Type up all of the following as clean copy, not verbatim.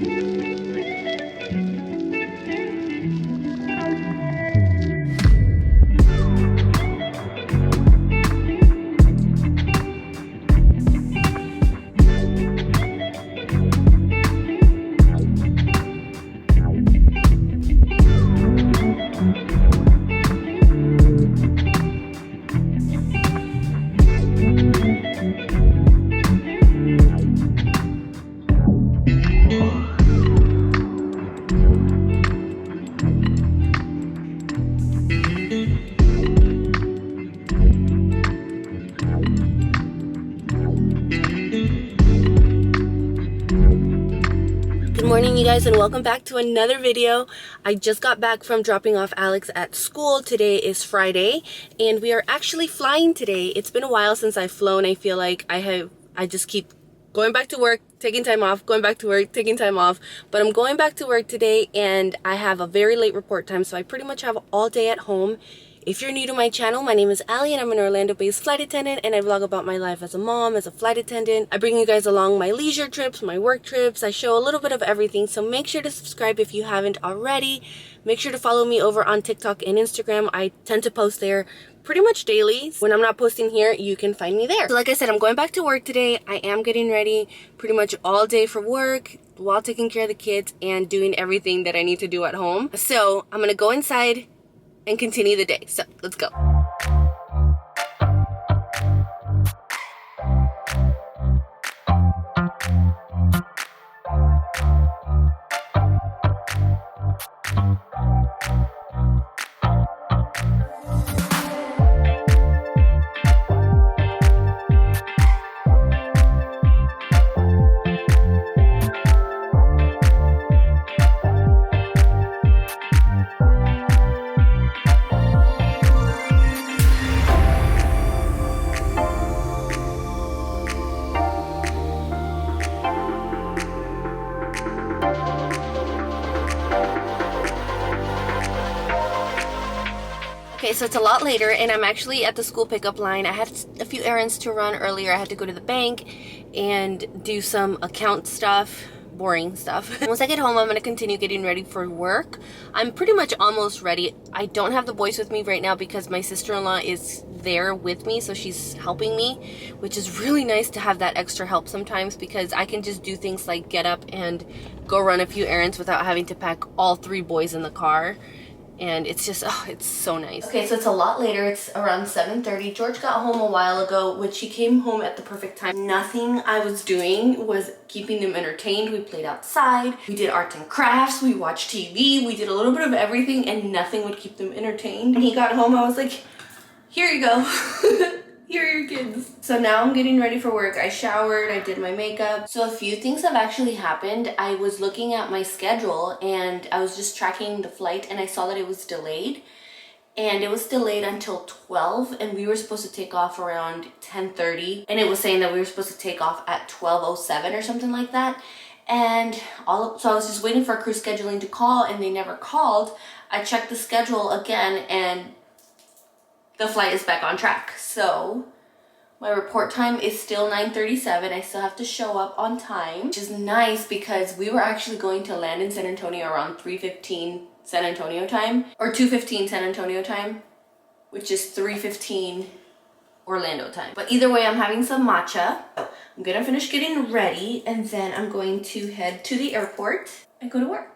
Good morning, you guys, and welcome back to another video. I just got back from dropping off Alex at school. Today is Friday and we are actually flying today. It's been a while since I've flown. I feel like I just keep going back to work, taking time off, going back to work, taking time off. But I'm going back to work today and I have a very late report time, so I pretty much have all day at home. If you're new to my channel, my name is Allie and I'm an Orlando-based flight attendant, and I vlog about my life as a mom, as a flight attendant. I bring you guys along my leisure trips, my work trips. I show a little bit of everything, so make sure to subscribe if you haven't already. Make sure to follow me over on TikTok and Instagram. I tend to post there pretty much daily. When I'm not posting here, you can find me there. So like I said, I'm going back to work today. I am getting ready pretty much all day for work while taking care of the kids and doing everything that I need to do at home. So I'm gonna go inside and continue the day. So let's go. Okay, so it's a lot later and I'm actually at the school pickup line. I had a few errands to run earlier. I had to go to the bank and do some account stuff, boring stuff. Once I get home, I'm going to continue getting ready for work. I'm pretty much almost ready. I don't have the boys with me right now because my sister-in-law is there with me, so she's helping me, which is really nice to have that extra help sometimes because I can just do things like get up and go run a few errands without having to pack all three boys in the car. And it's just, oh, it's so nice. Okay, so it's a lot later. It's around 7:30. George got home a while ago, which he came home at the perfect time. Nothing I was doing was keeping them entertained. We played outside. We did arts and crafts. We watched TV. We did a little bit of everything and nothing would keep them entertained. When he got home, I was like, here you go. Here are your kids. So now I'm getting ready for work. I showered, I did my makeup. So a few things have actually happened. I was looking at my schedule and I was just tracking the flight and I saw that it was delayed. And it was delayed until 12 and we were supposed to take off around 10:30. And it was saying that we were supposed to take off at 12:07 or something like that. And so I was just waiting for crew scheduling to call and they never called. I checked the schedule again and the flight is back on track. So my report time is still 9:37. I still have to show up on time, which is nice because we were actually going to land in San Antonio around 3:15 San Antonio time or 2:15 San Antonio time, which is 3:15 Orlando time. But either way, I'm having some matcha. I'm gonna finish getting ready and then I'm going to head to the airport and go to work.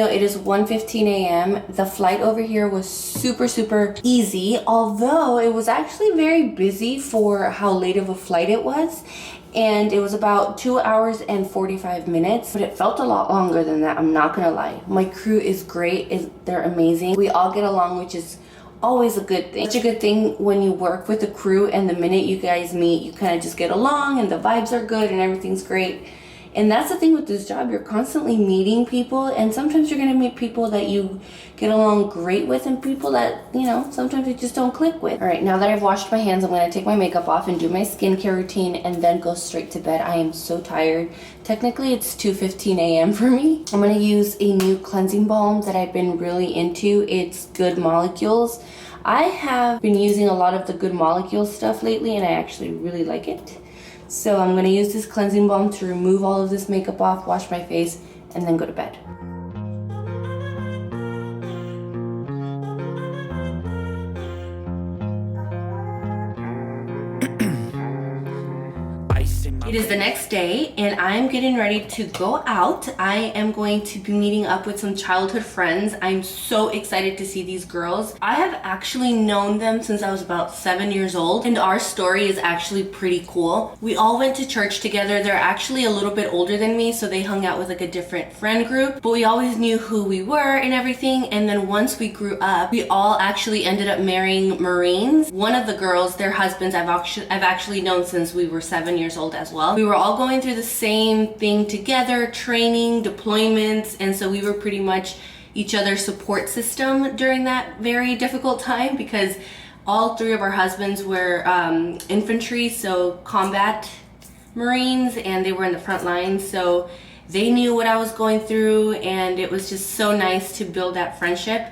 It is 1:15 a.m. The flight over here was super easy, although it was actually very busy for how late of a flight it was. And it was about 2 hours and 45 minutes, but it felt a lot longer than that, I'm not gonna lie. My crew is great, they're amazing. We all get along, which is always a good thing. Such a good thing when you work with the crew and the minute you guys meet, you kind of just get along and the vibes are good and everything's great. And that's the thing with this job, you're constantly meeting people, and sometimes you're gonna meet people that you get along great with and people that, you know, sometimes you just don't click with. All right, now that I've washed my hands, I'm gonna take my makeup off and do my skincare routine and then go straight to bed. I am so tired. Technically it's 2:15 a.m. for me. I'm gonna use a new cleansing balm that I've been really into. It's Good Molecules. I have been using a lot of the Good Molecules stuff lately and I actually really like it. So I'm gonna use this cleansing balm to remove all of this makeup off, wash my face, and then go to bed. It is the next day and I'm getting ready to go out. I am going to be meeting up with some childhood friends. I'm so excited to see these girls. I have actually known them since I was about 7 years old, and our story is actually pretty cool. We all went to church together. They're actually a little bit older than me, so they hung out with like a different friend group, but we always knew who we were and everything. And then once we grew up, we all actually ended up marrying Marines. One of the girls, their husbands, I've actually known since we were 7 years old as well. We were all going through the same thing together, training, deployments, and so we were pretty much each other's support system during that very difficult time, because all three of our husbands were infantry, so combat Marines, and they were in the front lines, so they knew what I was going through, and it was just so nice to build that friendship.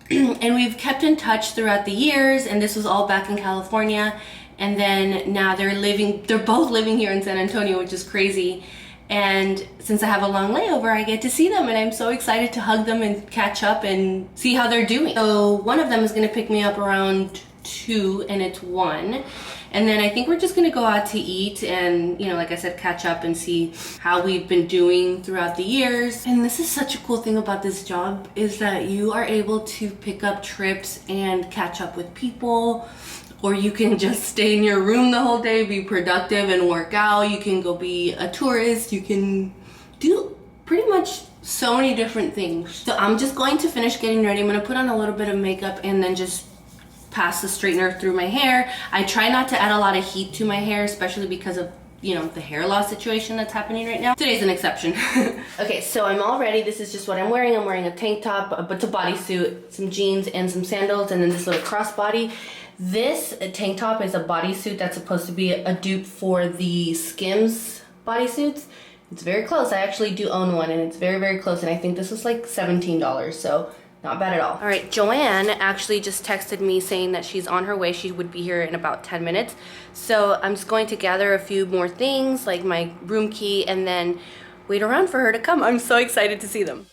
And we've kept in touch throughout the years, and this was all back in California. And then now they're both living here in San Antonio, which is crazy. And since I have a long layover, I get to see them, and I'm so excited to hug them and catch up and see how they're doing. So one of them is gonna pick me up around 2 and it's 1. And then I think we're just gonna go out to eat and, you know, like I said, catch up and see how we've been doing throughout the years. And this is such a cool thing about this job, is that you are able to pick up trips and catch up with people. Or you can just stay in your room the whole day, be productive and work out. You can go be a tourist. You can do pretty much so many different things. So I'm just going to finish getting ready. I'm gonna put on a little bit of makeup and then just pass the straightener through my hair. I try not to add a lot of heat to my hair, especially because of, you know, the hair loss situation that's happening right now. Today's an exception. Okay, so I'm all ready. This is just what I'm wearing. I'm wearing a tank top, but it's a bodysuit, some jeans and some sandals, and then this little crossbody. This tank top is a bodysuit that's supposed to be a dupe for the Skims bodysuits. It's very close. I actually do own one, and it's very, very close, and I think this was like $17, so not bad at all. All right, Joanne actually just texted me saying that she's on her way. She would be here in about 10 minutes. So I'm just going to gather a few more things, like my room key, and then wait around for her to come. I'm so excited to see them.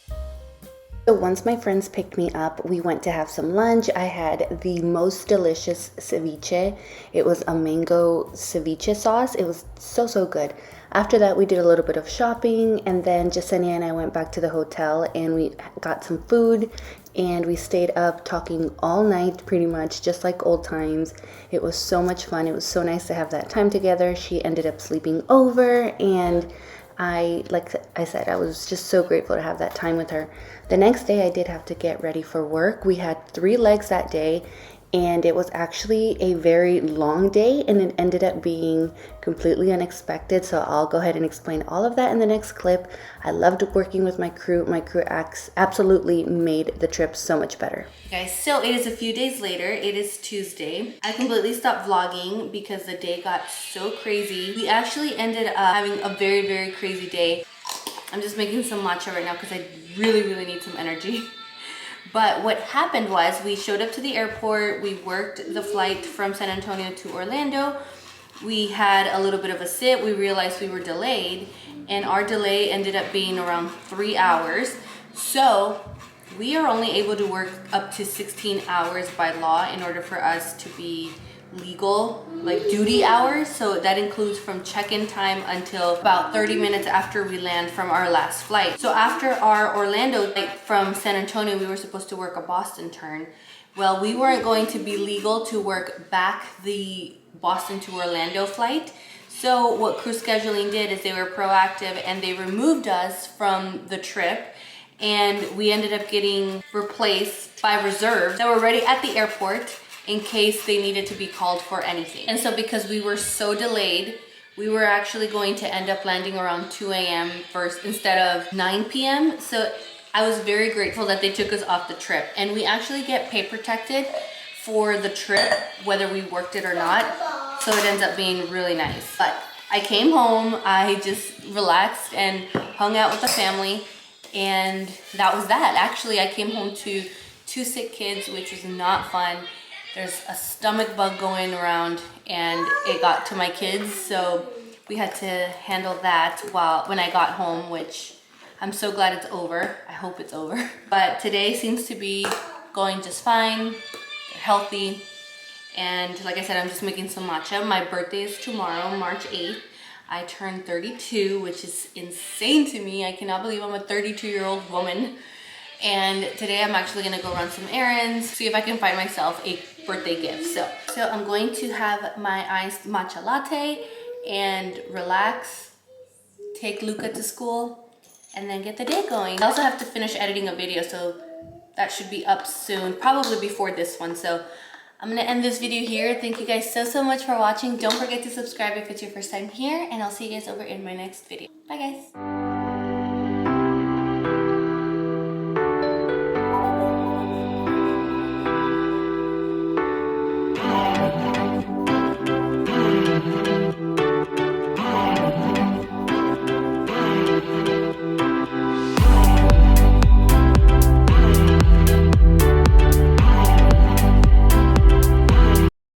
So once my friends picked me up, we went to have some lunch. I had the most delicious ceviche. It was a mango ceviche sauce. It was so, so good. After that, we did a little bit of shopping, and then Jasenia and I went back to the hotel and we got some food, and we stayed up talking all night, pretty much just like old times. It was so much fun. It was so nice to have that time together. She ended up sleeping over, and like I said, I was just so grateful to have that time with her. The next day I did have to get ready for work. We had 3 legs that day, and it was actually a very long day, and it ended up being completely unexpected. So I'll go ahead and explain all of that in the next clip. I loved working with my crew. My crew absolutely made the trip so much better. Guys, so it is a few days later. It is Tuesday. I completely stopped vlogging because the day got so crazy. We actually ended up having a very, very crazy day. I'm just making some matcha right now because I really, really need some energy. But what happened was we showed up to the airport. We worked the flight from San Antonio to Orlando. We had a little bit of a sit. We realized we were delayed, and our delay ended up being around 3 hours. So we are only able to work up to 16 hours by law in order for us to be legal, like duty hours. So that includes from check-in time until about 30 minutes after we land from our last flight. So after our Orlando flight from San Antonio, we were supposed to work a Boston turn. Well, we weren't going to be legal to work back the Boston to Orlando flight. So what crew scheduling did is they were proactive and they removed us from the trip, and we ended up getting replaced by reserves that were ready at the airport in case they needed to be called for anything. And so because we were so delayed, We were actually going to end up landing around 2 a.m. first instead of 9 p.m. So I was very grateful that they took us off the trip. And we actually get pay protected for the trip, whether we worked it or not. So it ends up being really nice. But I came home, I just relaxed and hung out with the family. And that was that. Actually, I came home to 2 sick kids, which was not fun. There's a stomach bug going around and it got to my kids, so we had to handle that when I got home, which I'm so glad it's over. I hope it's over. But today seems to be going just fine. They're healthy. And like I said, I'm just making some matcha. My birthday is tomorrow, March 8th. I turned 32, which is insane to me. I cannot believe I'm a 32-year-old woman. And today I'm actually gonna go run some errands, see if I can find myself a birthday gift. So I'm going to have my iced matcha latte and relax, take Luca to school, and then get the day going. I also have to finish editing a video, so that should be up soon, probably before this one. So I'm gonna end this video here. Thank you guys so much for watching. Don't forget to subscribe if it's your first time here, and I'll see you guys over in my next video. Bye guys.